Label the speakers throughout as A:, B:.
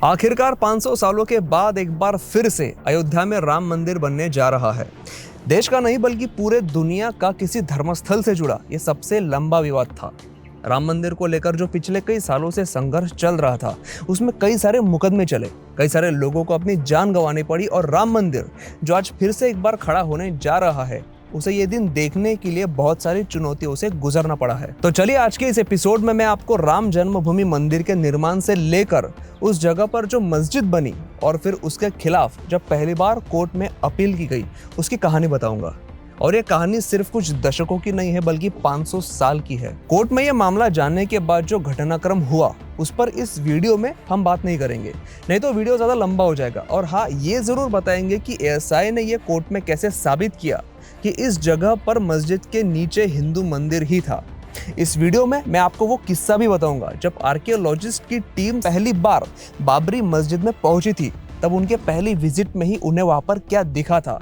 A: आखिरकार 500 सालों के बाद एक बार फिर से अयोध्या में राम मंदिर बनने जा रहा है। देश का नहीं बल्कि पूरे दुनिया का किसी धर्मस्थल से जुड़ा ये सबसे लंबा विवाद था। राम मंदिर को लेकर जो पिछले कई सालों से संघर्ष चल रहा था, उसमें कई सारे मुकदमे चले, कई सारे लोगों को अपनी जान गंवानी पड़ी और राम मंदिर जो आज फिर से एक बार खड़ा होने जा रहा है, उसे ये दिन देखने के लिए बहुत सारी चुनौतियों से गुजरना पड़ा है। तो चलिए आज के इस एपिसोड में मैं आपको राम जन्मभूमि मंदिर के निर्माण से लेकर उस जगह पर जो मस्जिद बनी और फिर उसके खिलाफ जब पहली बार कोर्ट में अपील की गई, उसकी कहानी बताऊंगा। और ये कहानी सिर्फ कुछ दशकों की नहीं है बल्कि 500 साल की है। कोर्ट में यह मामला जानने के बाद जो घटनाक्रम हुआ उस पर इस वीडियो में हम बात नहीं करेंगे, नहीं तो वीडियो ज्यादा लंबा हो जाएगा। और हाँ, ये जरूर बताएंगे कि एएसआई ने यह कोर्ट में कैसे साबित किया कि इस जगह पर मस्जिद के नीचे हिंदू मंदिर ही था। इस वीडियो में मैं आपको वो किस्सा भी बताऊंगा जब आर्कियोलॉजिस्ट की टीम पहली बार बाबरी मस्जिद में पहुंची थी, तब उनके पहली विजिट में ही उन्हें वहां पर क्या दिखा था,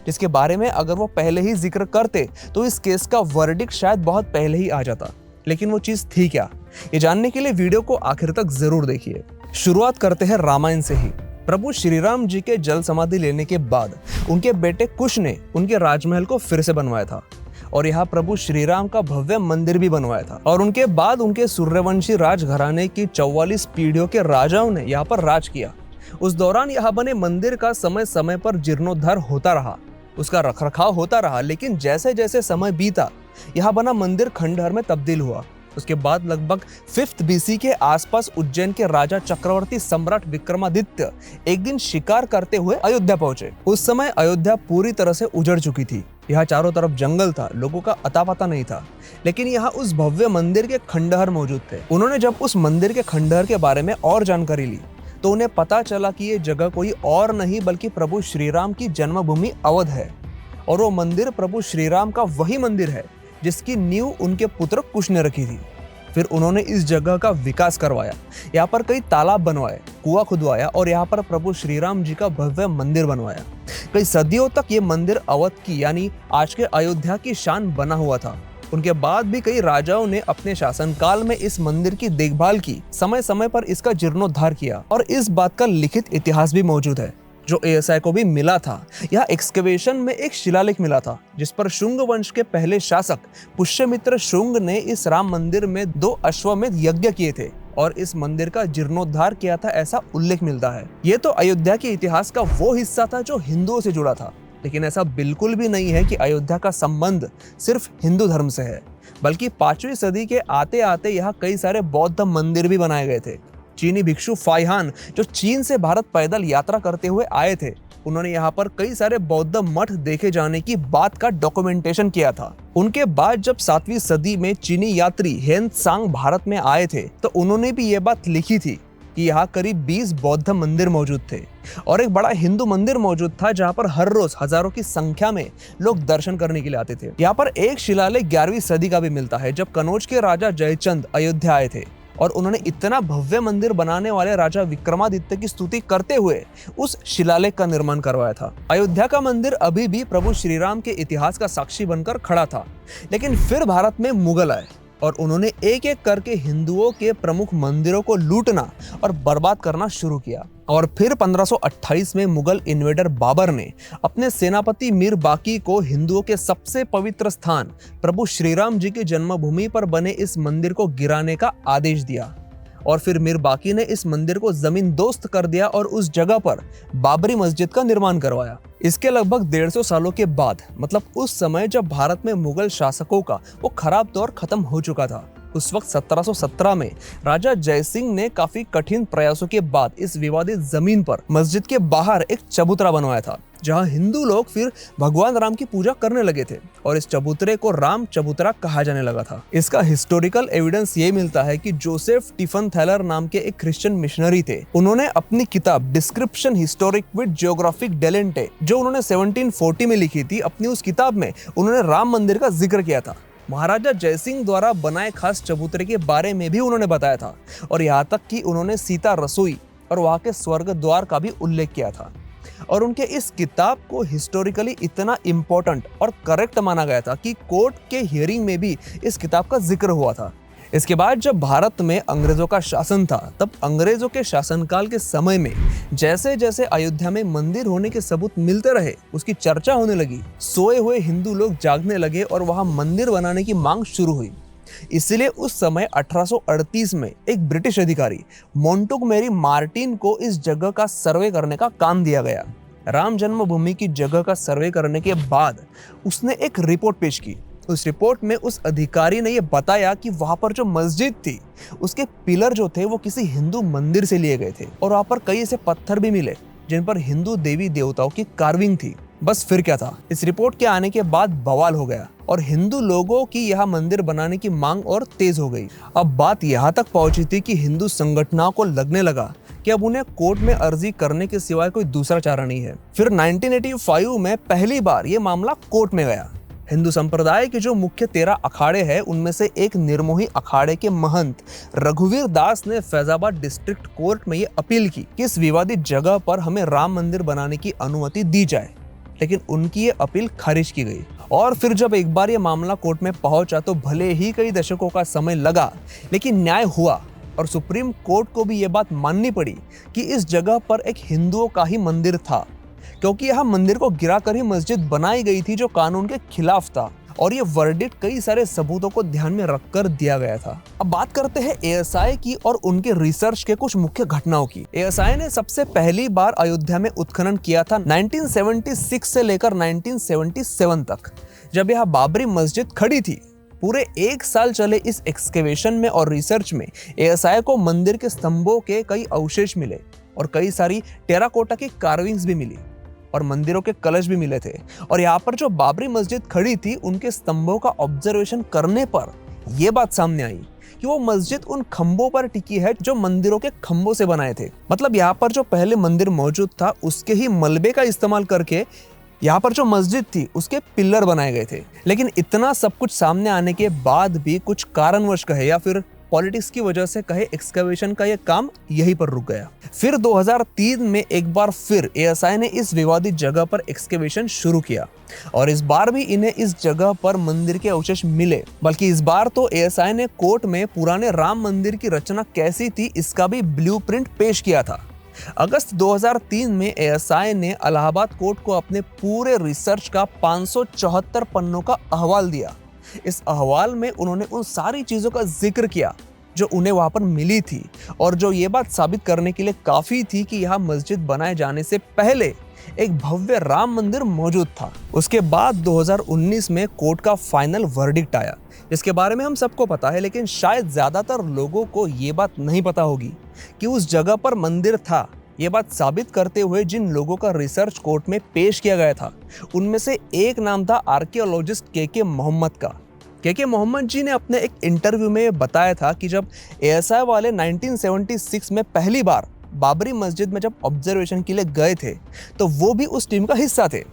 A: जिसके बारे में अगर वो पहले ही जिक्र करते तो इस केस का वर्डिक्ट शायद बहुत पहले ही आ जाता। लेकिन वो चीज थी क्या, ये जानने के लिए वीडियो को आखिर तक जरूर देखिए। शुरुआत करते हैं रामायण से ही। प्रभु श्री राम जी के जल समाधि लेने के बाद उनके बेटे कुश ने उनके राजमहल को फिर से बनवाया था और यहाँ प्रभु श्री राम का भव्य मंदिर भी बनवाया था। और उनके बाद उनके सूर्यवंशी राजघराने की 44 पीढ़ियों के राजाओं ने यहाँ पर राज किया। उस दौरान यहाँ बने मंदिर का समय समय पर जीर्णोद्धार होता रहा, उसका रखरखाव होता रहा। लेकिन जैसे जैसे समय बीता, यहाँ बना मंदिर खंडहर में तब्दील हुआ। उसके बाद लगभग 5th BC के आसपास उज्जैन के राजा चक्रवर्ती सम्राट विक्रमादित्य एक दिन शिकार करते हुए अयोध्या पहुंचे। उस समय अयोध्या पूरी तरह से उजड़ चुकी थी। यहाँ चारों तरफ जंगल था, लोगों का अता पता नहीं था, लेकिन यहाँ उस भव्य मंदिर के खंडहर मौजूद थे। उन्होंने जब उस मंदिर के खंडहर के बारे में और जानकारी ली तो उन्हें पता चला कि ये जगह कोई और नहीं बल्कि प्रभु श्री राम की जन्मभूमि अवध है। और वो मंदिर प्रभु श्री राम का वही मंदिर है जिसकी नींव उनके पुत्र कुश ने रखी थी। फिर उन्होंने इस जगह का विकास करवाया, यहाँ पर कई तालाब बनवाए, कुआं खुदवाया और यहाँ पर प्रभु श्री राम जी का भव्य मंदिर बनवाया। कई सदियों तक ये मंदिर अवध की यानी आज के अयोध्या की शान बना हुआ था। उनके बाद भी कई राजाओं ने अपने शासनकाल में इस मंदिर की देखभाल की, समय समय पर इसका जीर्णोद्धार किया। और इस बात का लिखित इतिहास भी मौजूद है जो एएसआई को भी मिला था। यह एक्सकवेशन में एक शिलालेख मिला था जिस पर शुंग वंश के पहले शासक पुष्यमित्र शुंग ने इस राम मंदिर में 2 अश्वमेध यज्ञ किए थे और इस मंदिर का जीर्णोद्धार किया था, ऐसा उल्लेख मिलता है। ये तो अयोध्या के इतिहास का वो हिस्सा था जो हिंदुओं से जुड़ा था, लेकिन ऐसा बिल्कुल भी नहीं है कि अयोध्या का संबंध सिर्फ हिंदू धर्म से है, बल्कि 5वीं सदी के आते आते यहाँ कई सारे बौद्ध मंदिर भी बनाए गए थे। चीनी भिक्षु फाइहान जो चीन से भारत पैदल यात्रा करते हुए आए थे, उन्होंने यहाँ पर कई सारे बौद्ध मठ देखे जाने की बात का डॉक्यूमेंटेशन किया था। उनके बाद जब 7वीं सदी में चीनी यात्री हेन त्सांग भारत में आए थे तो उन्होंने भी ये बात लिखी थी कि यहाँ करीब 20 बौद्ध मंदिर मौजूद थे और एक बड़ा हिंदू मंदिर मौजूद था जहाँ पर हर रोज हजारों की संख्या में लोग दर्शन करने के लिए आते थे। यहाँ पर एक शिलालेख 11वीं सदी का भी मिलता है जब कनौज के राजा जयचंद अयोध्या आए थे और उन्होंने इतना भव्य मंदिर बनाने वाले राजा विक्रमादित्य की स्तुति करते हुए उस शिलालेख का निर्माण करवाया था। अयोध्या का मंदिर अभी भी प्रभु श्री राम के इतिहास का साक्षी बनकर खड़ा था। लेकिन फिर भारत में मुगल आए और उन्होंने एक एक करके हिंदुओं के प्रमुख मंदिरों को लूटना और बर्बाद करना शुरू किया। और फिर 1528 में मुगल इन्वेडर बाबर ने अपने सेनापति मीर बाकी को हिंदुओं के सबसे पवित्र स्थान प्रभु श्री राम जी की जन्मभूमि पर बने इस मंदिर को गिराने का आदेश दिया। और फिर मीर बाकी ने इस मंदिर को जमीन दोस्त कर दिया और उस जगह पर बाबरी मस्जिद का निर्माण करवाया। इसके लगभग 150 सालों के बाद, मतलब उस समय जब भारत में मुगल शासकों का वो खराब दौर खत्म हो चुका था, उस वक्त 1717 में राजा जयसिंह ने काफी कठिन प्रयासों के बाद इस विवादित जमीन पर मस्जिद के बाहर एक चबूतरा बनवाया था जहां हिंदू लोग फिर भगवान राम की पूजा करने लगे थे और इस चबूतरे को राम चबूतरा कहा जाने लगा था। इसका हिस्टोरिकल एविडेंस ये मिलता है कि जोसेफ टिफन थैलर नाम के एक क्रिश्चियन मिशनरी थे। उन्होंने अपनी किताब डिस्क्रिप्शन हिस्टोरिक विद जियोग्राफिक डेलेंटे जो उन्होंने 1740 में लिखी थी, अपनी उस किताब में उन्होंने राम मंदिर का जिक्र किया था। महाराजा जयसिंह द्वारा बनाए खास चबूतरे के बारे में भी उन्होंने बताया था और यहाँ तक कि उन्होंने सीता रसोई और वहाँ के स्वर्ग द्वार का भी उल्लेख किया था। और उनके इस किताब को हिस्टोरिकली इतना इम्पोर्टेंट और करेक्ट माना गया था कि कोर्ट के हियरिंग में भी इस किताब का जिक्र हुआ था। इसके बाद जब भारत में अंग्रेजों का शासन था, तब अंग्रेजों के शासनकाल के समय में जैसे जैसे अयोध्या में मंदिर होने के सबूत मिलते रहे, उसकी चर्चा होने लगी। सोए हुए हिंदू लोग जागने लगे और वहां मंदिर बनाने की मांग शुरू हुई। इसलिए उस समय 1838 में एक ब्रिटिश अधिकारी मोंटगोमेरी मार्टिन को इस जगह का सर्वे करने का काम दिया गया। राम जन्मभूमि की जगह का सर्वे करने के बाद उसने एक रिपोर्ट पेश की। उस रिपोर्ट में उस अधिकारी ने यह बताया कि वहां पर जो मस्जिद थी, उसके पिलर जो थे वो किसी हिंदू मंदिर से लिए गए थे और वहां पर कई ऐसे पत्थर भी मिले जिन पर हिंदू देवी देवताओं की कार्विंग थी। बस फिर क्या था, इस रिपोर्ट के आने के बाद बवाल हो गया और हिंदू लोगों की यहाँ मंदिर बनाने की मांग और तेज हो गई। अब बात यहाँ तक पहुंची थी कि हिंदू संगठनों को लगने लगा कि अब उन्हें कोर्ट में अर्जी करने के सिवाय कोई दूसरा चारा नहीं है। फिर 1985 में पहली बार ये मामला कोर्ट में गया। हिंदू संप्रदाय के जो मुख्य 13 अखाड़े हैं, उनमें से एक निर्मोही अखाड़े के महंत रघुवीर दास ने फैजाबाद डिस्ट्रिक्ट कोर्ट में ये अपील की कि इस विवादित जगह पर हमें राम मंदिर बनाने की अनुमति दी जाए, लेकिन उनकी ये अपील खारिज की गई। और फिर जब एक बार ये मामला कोर्ट में पहुंचा तो भले ही कई दशकों का समय लगा, लेकिन न्याय हुआ और सुप्रीम कोर्ट को भी ये बात माननी पड़ी कि इस जगह पर एक हिंदुओं का ही मंदिर था, क्योंकि यहाँ मंदिर को गिराकर ही मस्जिद बनाई गई थी जो कानून के खिलाफ था। और ये वर्डिक्ट कई सारे सबूतों को ध्यान में रखकर दिया गया था। अब बात करते हैं एएसआई की और उनके रिसर्च के कुछ मुख्य घटनाओं की। एएसआई ने सबसे पहली बार अयोध्या में उत्खनन किया था 1976 से लेकर 1977 तक, जब यहाँ बाबरी मस्जिद खड़ी थी। पूरे 1 साल चले इस एक्सकेवेशन में और रिसर्च में एएसआई को मंदिर के स्तंभों के कई अवशेष मिले और कई सारी टेराकोटा की कार्विंग्स भी मिली और मंदिरों के कलश भी मिले थे। और यहाँ पर जो बाबरी मस्जिद खड़ी थी, उनके स्तंभों का ऑब्जर्वेशन करने पर यह बात सामने आई कि वो मस्जिद उन खंभों पर टिकी है जो मंदिरों के खंभों से बनाए थे। मतलब यहाँ पर जो पहले मंदिर मौजूद था, उसके ही मलबे का इस्तेमाल करके यहाँ पर जो मस्जिद थी उसके पिलर बनाए गए थे। लेकिन इतना सब कुछ सामने आने के बाद भी कुछ कारणवश कहे या फिर पॉलिटिक्स की वजह से कहे, एक्सकवेशन का ये काम यहीं पर रुक गया। फिर 2003 में एक बार फिर एएसआई ने इस विवादित जगह पर एक्सकवेशन शुरू किया और इस बार भी इन्हें इस जगह पर मंदिर के अवशेष मिले। बल्कि इस बार तो एएसआई ने कोर्ट में पुराने राम मंदिर की रचना कैसी थी, इसका भी ब्लूप्रिंट पेश किया था। अगस्त 2003 में एएसआई ने इलाहाबाद कोर्ट को अपने पूरे रिसर्च का 574 पन्नों का अहवाल दिया। इस अहवाल में उन्होंने उन सारी चीजों का जिक्र किया जो उन्हें वहां पर मिली थी और जो ये बात साबित करने के लिए काफी थी कि यहाँ मस्जिद बनाए जाने से पहले एक भव्य राम मंदिर मौजूद था। उसके बाद 2019 में कोर्ट का फाइनल वर्डिक्ट आया, जिसके बारे में हम सबको पता है, लेकिन शायद ज्यादातर लोगों को ये बात नहीं पता होगी कि उस जगह पर मंदिर था। ये बात साबित करते हुए जिन लोगों का रिसर्च कोर्ट में पेश किया गया था, उनमें से एक नाम था आर्कियोलॉजिस्ट के मोहम्मद का। के मोहम्मद जी ने अपने एक इंटरव्यू में बताया था कि जब एएसआई वाले 1976 में पहली बार बाबरी मस्जिद में जब ऑब्जर्वेशन के लिए गए थे, तो वो भी उस टीम का हिस्सा थे।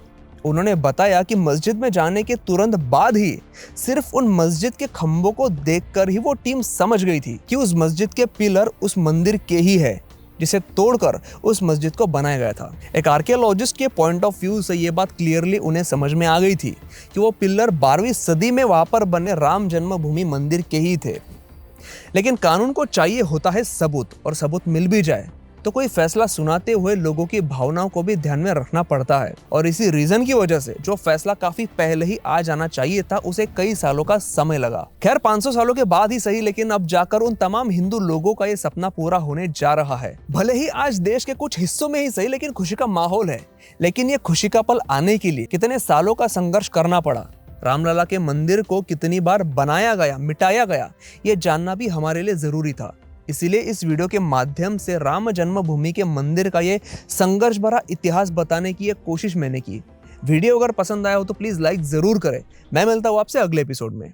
A: उन्होंने बताया कि मस्जिद में जाने के तुरंत बाद ही सिर्फ उन मस्जिद के खंभों को देखकर ही वो टीम समझ गई थी कि उस मस्जिद के पिलर उस मंदिर के ही है जिसे तोड़कर उस मस्जिद को बनाया गया था। एक आर्कियोलॉजिस्ट के पॉइंट ऑफ व्यू से ये बात क्लियरली उन्हें समझ में आ गई थी कि वो पिलर 12वीं सदी में वहां पर बने राम जन्मभूमि मंदिर के ही थे। लेकिन कानून को चाहिए होता है सबूत, और सबूत मिल भी जाए तो कोई फैसला सुनाते हुए लोगों की भावनाओं को भी ध्यान में रखना पड़ता है। और इसी रीजन की वजह से जो फैसला काफी पहले ही आ जाना चाहिए था, उसे कई सालों का समय लगा। खैर 500 सालों के बाद ही सही, लेकिन अब जाकर उन तमाम हिंदू लोगों का ये सपना पूरा होने जा रहा है। भले ही आज देश के कुछ हिस्सों में ही सही, लेकिन खुशी का माहौल है। लेकिन ये खुशी का पल आने के लिए कितने सालों का संघर्ष करना पड़ा, रामलला के मंदिर को कितनी बार बनाया गया, मिटाया गया, ये जानना भी हमारे लिए जरूरी था। इसीलिए इस वीडियो के माध्यम से राम जन्मभूमि के मंदिर का ये संघर्ष भरा इतिहास बताने की ये कोशिश मैंने की। वीडियो अगर पसंद आया हो तो प्लीज लाइक जरूर करें। मैं मिलता हूँ आपसे अगले एपिसोड में।